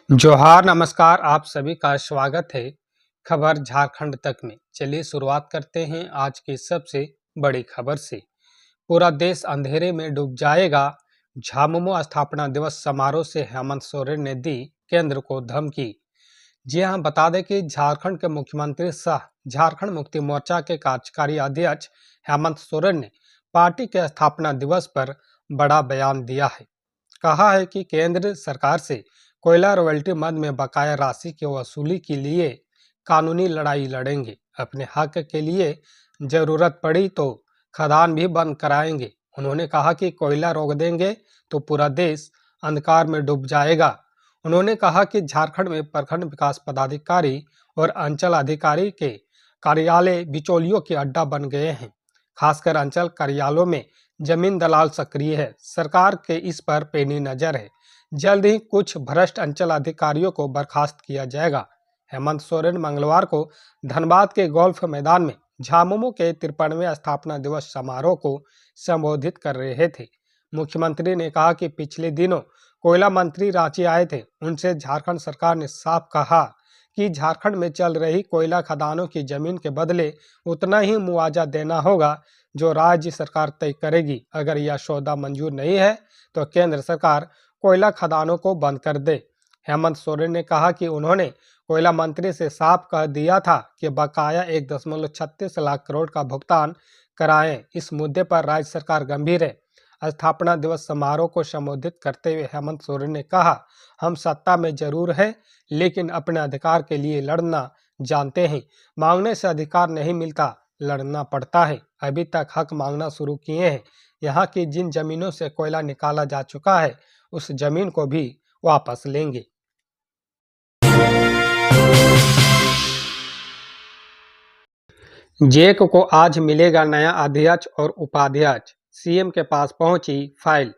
जोहार नमस्कार, आप सभी का स्वागत है खबर झारखंड तक में। चलिए शुरुआत करते हैं आज की सबसे बड़ी खबर से। पूरा देश अंधेरे में डूब जाएगा, झामुमो स्थापना दिवस समारोह से हेमंत सोरेन ने दी केंद्र को धमकी। जी हां, बता दें कि झारखंड के मुख्यमंत्री सह झारखंड मुक्ति मोर्चा के कार्यकारी अध्यक्ष हेमंत सोरेन ने पार्टी के स्थापना दिवस पर बड़ा बयान दिया है। कहा है कि केंद्र सरकार से कोयला रॉयल्टी मद में बकाया राशि की वसूली के लिए कानूनी लड़ाई लड़ेंगे। अपने हक के लिए जरूरत पड़ी तो खदान भी बंद कराएंगे। उन्होंने कहा कि कोयला रोक देंगे तो पूरा देश अंधकार में डूब जाएगा। उन्होंने कहा कि झारखंड में प्रखंड विकास पदाधिकारी और अंचल अधिकारी के कार्यालय बिचौलियों के अड्डा बन गए हैं। खासकर अंचल कार्यालयों में जमीन दलाल सक्रिय है। सरकार के इस पर पैनी नजर है। जल्द ही कुछ भ्रष्ट अंचल अधिकारियों को बर्खास्त किया जाएगा। हेमंत सोरेन मंगलवार को धनबाद के गोल्फ मैदान में झामुमो के 53वें स्थापना दिवस समारोह को संबोधित कर रहे थे। मुख्यमंत्री ने कहा कि पिछले दिनों कोयला मंत्री रांची आए थे। उनसे झारखंड सरकार ने साफ कहा कि झारखंड में चल रही कोयला खदानों की जमीन के बदले उतना ही मुआवजा देना होगा जो राज्य सरकार तय करेगी। अगर यह सौदा मंजूर नहीं है तो केंद्र सरकार कोयला खदानों को बंद कर दे। हेमंत सोरेन ने कहा कि उन्होंने कोयला मंत्री से साफ कह दिया था कि बकाया 1.36 लाख करोड़ का भुगतान कराएं। इस मुद्दे पर राज्य सरकार गंभीर है। स्थापना दिवस समारोह को संबोधित करते हुए हेमंत सोरेन ने कहा, हम सत्ता में जरूर है लेकिन अपने अधिकार के लिए लड़ना जानते हैं। मांगने से अधिकार नहीं मिलता, लड़ना पड़ता है। अभी तक हक मांगना शुरू किए हैं। यहाँ की जिन जमीनों से कोयला निकाला जा चुका है उस जमीन को भी वापस लेंगे। जेक को आज मिलेगा नया अध्यक्ष और उपाध्यक्ष, सीएम के पास पहुंची फाइल।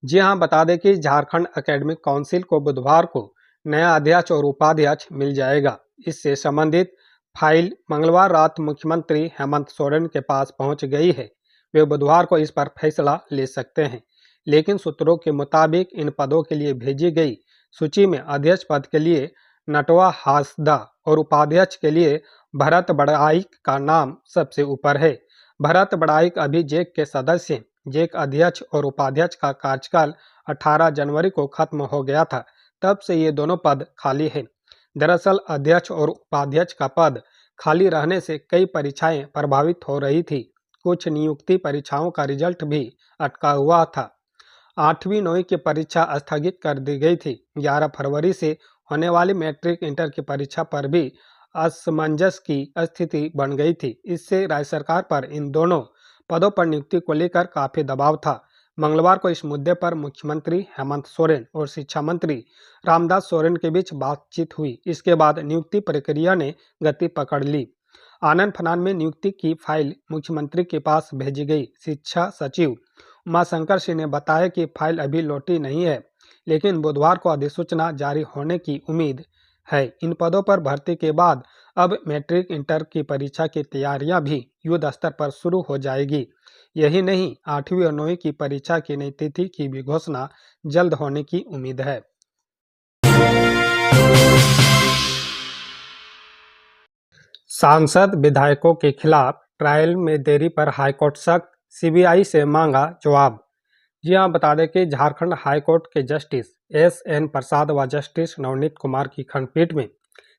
जी हां, बता दें कि झारखंड एकेडमिक काउंसिल को बुधवार को नया अध्यक्ष और उपाध्यक्ष मिल जाएगा। इससे संबंधित फाइल मंगलवार रात मुख्यमंत्री हेमंत सोरेन के पास पहुंच गई है। वे बुधवार को इस पर फैसला ले सकते हैं। लेकिन सूत्रों के मुताबिक इन पदों के लिए भेजी गई सूची में अध्यक्ष पद के लिए नटवा हासदा और उपाध्यक्ष के लिए भरत बड़ाइक का नाम सबसे ऊपर है। भरत बड़ाइक अभी जेक के सदस्य हैं। जेक अध्यक्ष और उपाध्यक्ष का कार्यकाल 18 जनवरी को खत्म हो गया था। तब से ये दोनों पद खाली हैं। दरअसल अध्यक्ष और उपाध्यक्ष का पद खाली रहने से कई परीक्षाएं प्रभावित हो रही थी। कुछ नियुक्ति परीक्षाओं का रिजल्ट भी अटका हुआ था। 8वीं 9वीं की परीक्षा स्थगित कर दी गई थी। 11 फरवरी से होने वाली मैट्रिक इंटर की परीक्षा पर भी असमंजस की स्थिति बन गई थी। इससे राज्य सरकार पर इन दोनों पदों पर नियुक्ति को लेकर काफी दबाव था। मंगलवार को इस मुद्दे पर मुख्यमंत्री हेमंत सोरेन और शिक्षा मंत्री रामदास सोरेन के बीच बातचीत हुई। इसके बाद नियुक्ति प्रक्रिया ने गति पकड़ ली। आनन फानन में नियुक्ति की फाइल मुख्यमंत्री के पास भेजी गई। शिक्षा सचिव उमाशंकर सिंह ने बताया कि फाइल अभी लौटी नहीं है, लेकिन बुधवार को अधिसूचना जारी होने की उम्मीद है। इन पदों पर भर्ती के बाद अब मैट्रिक इंटर की परीक्षा की तैयारियां भी युद्ध स्तर पर शुरू हो जाएगी। यही नहीं, 8वीं और 9वीं की परीक्षा की नई तिथि की भी घोषणा जल्द होने की उम्मीद है। सांसद विधायकों के खिलाफ ट्रायल में देरी पर हाईकोर्ट सख्त, सीबीआई से मांगा जवाब। जी हां, बता दें कि झारखंड हाईकोर्ट के जस्टिस एस.एन. प्रसाद व जस्टिस नवनीत कुमार की खंडपीठ में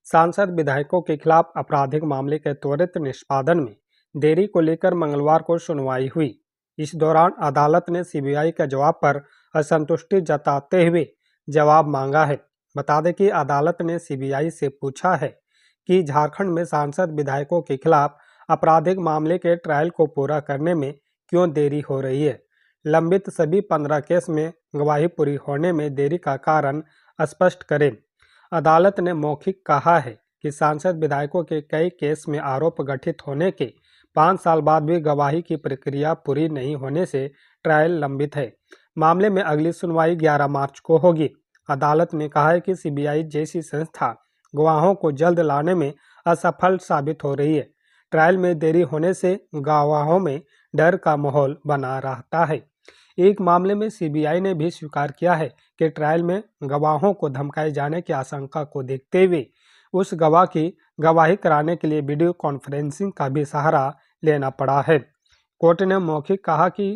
सांसद विधायकों के खिलाफ आपराधिक मामले के त्वरित निष्पादन में देरी को लेकर मंगलवार को सुनवाई हुई। इस दौरान अदालत ने सीबीआई के जवाब पर असंतुष्टि जताते हुए जवाब मांगा है। बता दें कि अदालत ने सीबीआई से पूछा है कि झारखंड में सांसद विधायकों के खिलाफ आपराधिक मामले के ट्रायल को पूरा करने में क्यों देरी हो रही है। लंबित सभी 15 केस में गवाही पूरी होने में देरी का कारण स्पष्ट करें। अदालत ने मौखिक कहा है कि सांसद विधायकों के कई केस में आरोप गठित होने के 5 साल बाद भी गवाही की प्रक्रिया पूरी नहीं होने से ट्रायल लंबित है। मामले में अगली सुनवाई 11 मार्च को होगी। अदालत ने कहा है कि सीबीआई जैसी संस्था गवाहों को जल्द लाने में असफल साबित हो रही है। ट्रायल में देरी होने से गवाहों में डर का माहौल बना रहता है। एक मामले में सीबीआई ने भी स्वीकार किया है कि ट्रायल में गवाहों को धमकाए जाने की आशंका को देखते हुए उस गवाह की गवाही कराने के लिए वीडियो कॉन्फ्रेंसिंग का भी सहारा लेना पड़ा है। कोर्ट ने मौखिक कहा कि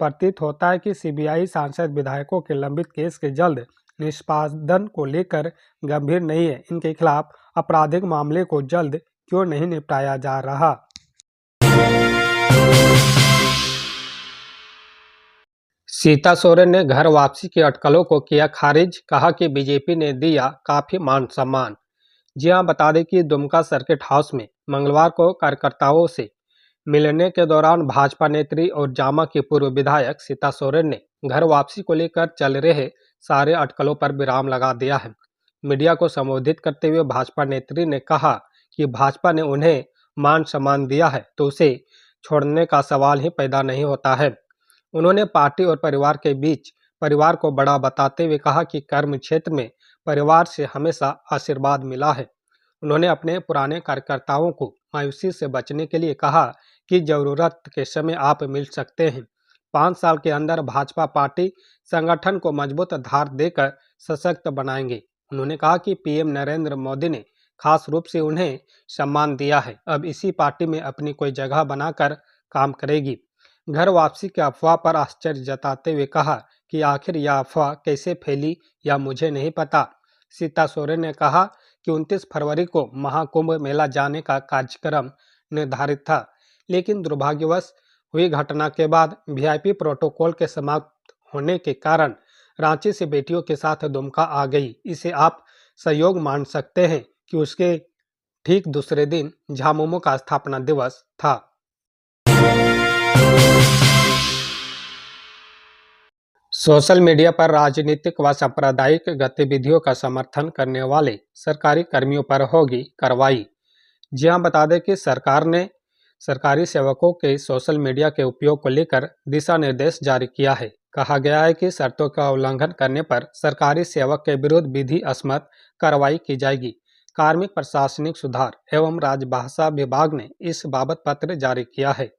प्रतीत होता है कि सीबीआई सांसद विधायकों के लंबित केस के जल्द निष्पादन को लेकर गंभीर नहीं है। इनके खिलाफ आपराधिक मामले को जल्द क्यों नहीं निपटाया जा रहा। सीता सोरेन ने घर वापसी की अटकलों को किया खारिज, कहा कि बीजेपी ने दिया काफी मान सम्मान। जी हां, बता दें कि दुमका सर्किट हाउस में मंगलवार को कार्यकर्ताओं से मिलने के दौरान भाजपा नेत्री और जामा की पूर्व विधायक सीता सोरेन ने घर वापसी को लेकर चल रहे सारे अटकलों पर विराम लगा दिया है। मीडिया को संबोधित करते हुए भाजपा नेत्री ने कहा कि भाजपा ने उन्हें मान सम्मान दिया है तो उसे छोड़ने का सवाल ही पैदा नहीं होता है। उन्होंने पार्टी और परिवार के बीच परिवार को बड़ा बताते हुए कहा कि कर्म क्षेत्र में परिवार से हमेशा आशीर्वाद मिला है। उन्होंने अपने पुराने कार्यकर्ताओं को मायूसी से बचने के लिए कहा कि जरूरत के समय आप मिल सकते हैं। 5 साल के अंदर भाजपा पार्टी संगठन को मजबूत धार देकर सशक्त बनाएंगे। उन्होंने कहा कि पीएम नरेंद्र मोदी ने खास रूप से उन्हें सम्मान दिया है, अब इसी पार्टी में अपनी कोई जगह बनाकर काम करेगी। घर वापसी की अफवाह पर आश्चर्य जताते हुए कहा कि आखिर यह अफवाह कैसे फैली या मुझे नहीं पता। सीता सोरेन ने कहा कि 29 फरवरी को महाकुंभ मेला जाने का कार्यक्रम निर्धारित था, लेकिन दुर्भाग्यवश हुई घटना के बाद वीआईपी प्रोटोकॉल के समाप्त होने के कारण रांची से बेटियों के साथ दुमका आ गई। इसे आप संयोग मान सकते हैं कि उसके ठीक दूसरे दिन झामुमो का स्थापना दिवस था। सोशल मीडिया पर राजनीतिक व सांप्रदायिक गतिविधियों का समर्थन करने वाले सरकारी कर्मियों पर होगी कार्रवाई। जी हां, बता दें कि सरकार ने सरकारी सेवकों के सोशल मीडिया के उपयोग को लेकर दिशा निर्देश जारी किया है। कहा गया है कि शर्तों का उल्लंघन करने पर सरकारी सेवक के विरुद्ध विधि सम्मत कार्रवाई की जाएगी। कार्मिक प्रशासनिक सुधार एवं राजभाषा विभाग ने इस बाबत पत्र जारी किया है।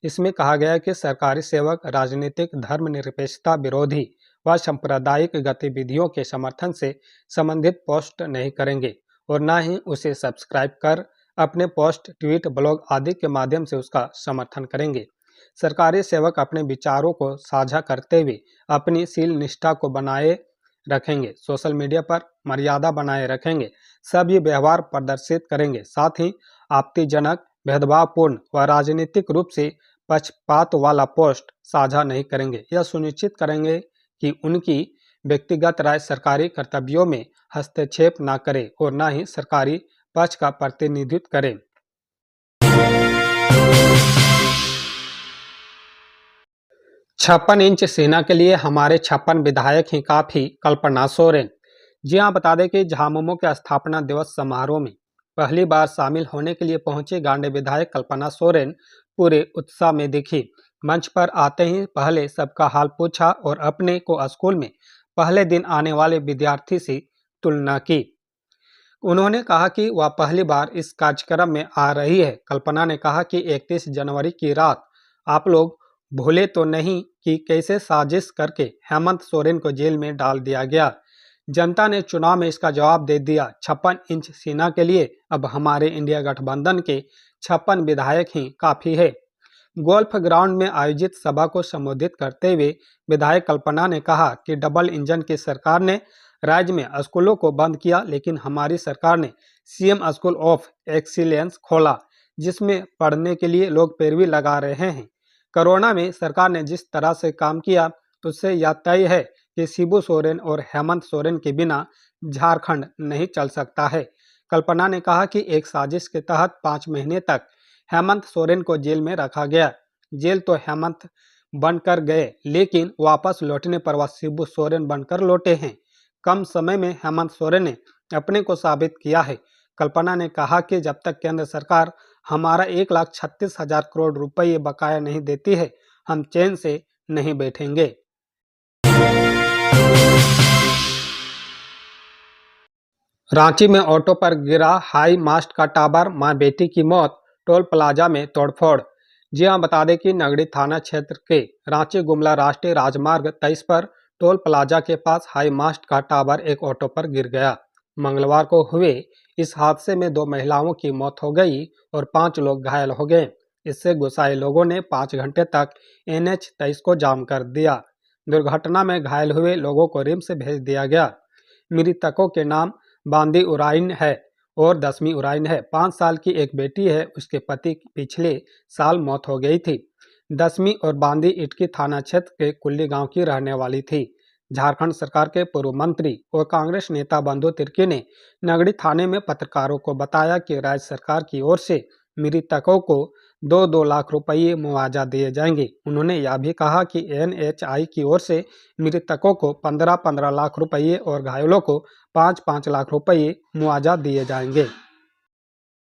इसमें कहा गया है कि सरकारी सेवक राजनीतिक धर्मनिरपेक्षता विरोधी व सांप्रदायिक गतिविधियों के समर्थन से संबंधित पोस्ट नहीं करेंगे और न ही उसे सब्सक्राइब कर अपने पोस्ट, ट्वीट, ब्लॉग आदि के माध्यम से उसका समर्थन करेंगे। सरकारी सेवक अपने विचारों को साझा करते हुए अपनी शील निष्ठा को बनाए रखेंगे, सोशल मीडिया पर मर्यादा बनाए रखेंगे, सभी व्यवहार प्रदर्शित करेंगे, साथ ही आपत्तिजनक, भेदभावपूर्ण व राजनीतिक रूप से पक्षपात वाला पोस्ट साझा नहीं करेंगे। यह सुनिश्चित करेंगे कि उनकी व्यक्तिगत राय सरकारी कर्तव्यों में हस्तक्षेप न करे और न ही सरकारी पक्ष का प्रतिनिधित्व करे। 56 इंच सेना के लिए हमारे 56 विधायक ही काफी, कल्पना सोरेन। जी हां, बता दें कि झामुमो के स्थापना दिवस समारोह में पहली बार शामिल होने के लिए पहुंचे गांडे विधायक कल्पना सोरेन पूरे उत्साह में दिखी। मंच पर आते ही पहले सबका हाल पूछा और अपने को स्कूल में पहले दिन आने वाले विद्यार्थी से तुलना की। उन्होंने कहा कि वह पहली बार इस कार्यक्रम में आ रही है। कल्पना ने कहा कि 31 जनवरी की रात आप लोग भूले तो नहीं कि कैसे साजिश करके हेमंत सोरेन को जेल में डाल दिया गया। जनता ने चुनाव में इसका जवाब दे दिया। 56 इंच सेना के लिए अब हमारे इंडिया गठबंधन के 56 विधायक ही काफी है। गोल्फ ग्राउंड में आयोजित सभा को संबोधित करते हुए विधायक कल्पना ने कहा कि डबल इंजन की सरकार ने राज्य में स्कूलों को बंद किया, लेकिन हमारी सरकार ने सीएम स्कूल ऑफ एक्सीलेंस खोला, जिसमें पढ़ने के लिए लोग पैरवी लगा रहे हैं। कोरोना में सरकार ने जिस तरह से काम किया उससे यह तय है कि शिबू सोरेन और हेमंत सोरेन के बिना झारखंड नहीं चल सकता है। कल्पना ने कहा कि एक साजिश के तहत 5 महीने तक हेमंत सोरेन को जेल में रखा गया। जेल तो हेमंत बनकर गए, लेकिन वापस लौटने पर वह शिबू सोरेन बनकर लौटे हैं। कम समय में हेमंत सोरेन ने अपने को साबित किया है। कल्पना ने कहा कि जब तक केंद्र सरकार हमारा 1,36,000 करोड़ रुपये बकाया नहीं देती है, हम चैन से नहीं बैठेंगे। रांची में ऑटो पर गिरा हाई मास्ट का टावर, मां बेटी की मौत, टोल प्लाजा में तोड़फोड़। जी हां, बता दें कि नगड़ी थाना क्षेत्र के रांची गुमला राष्ट्रीय राजमार्ग 23 पर टोल प्लाजा के पास हाई मास्ट का टावर एक ऑटो पर गिर गया। मंगलवार को हुए इस हादसे में 2 महिलाओं की मौत हो गई और 5 लोग घायल हो गए। इससे गुस्साए लोगों ने 5 घंटे तक NH-23 को जाम कर दिया। दुर्घटना में घायल हुए लोगों को रिम्स भेज दिया गया। मृतकों के नाम बांदी उराइन है और दसमी उराइन है। 5 साल की एक बेटी है, उसके पति की पिछले साल मौत हो गई थी। दसमी और बांदी इटकी थाना क्षेत्र के कुल्ली गांव की रहने वाली थी। झारखंड सरकार के पूर्व मंत्री और कांग्रेस नेता बंधु तिर्की ने नगड़ी थाने में पत्रकारों को बताया कि राज्य सरकार की ओर से मृतकों को 2-2 लाख रुपये मुआवजा दिए जाएंगे। उन्होंने यह भी कहा कि NHI की ओर से मृतकों को 15-15 लाख रुपये और घायलों को 5-5 लाख रुपये मुआवजा दिए जाएंगे।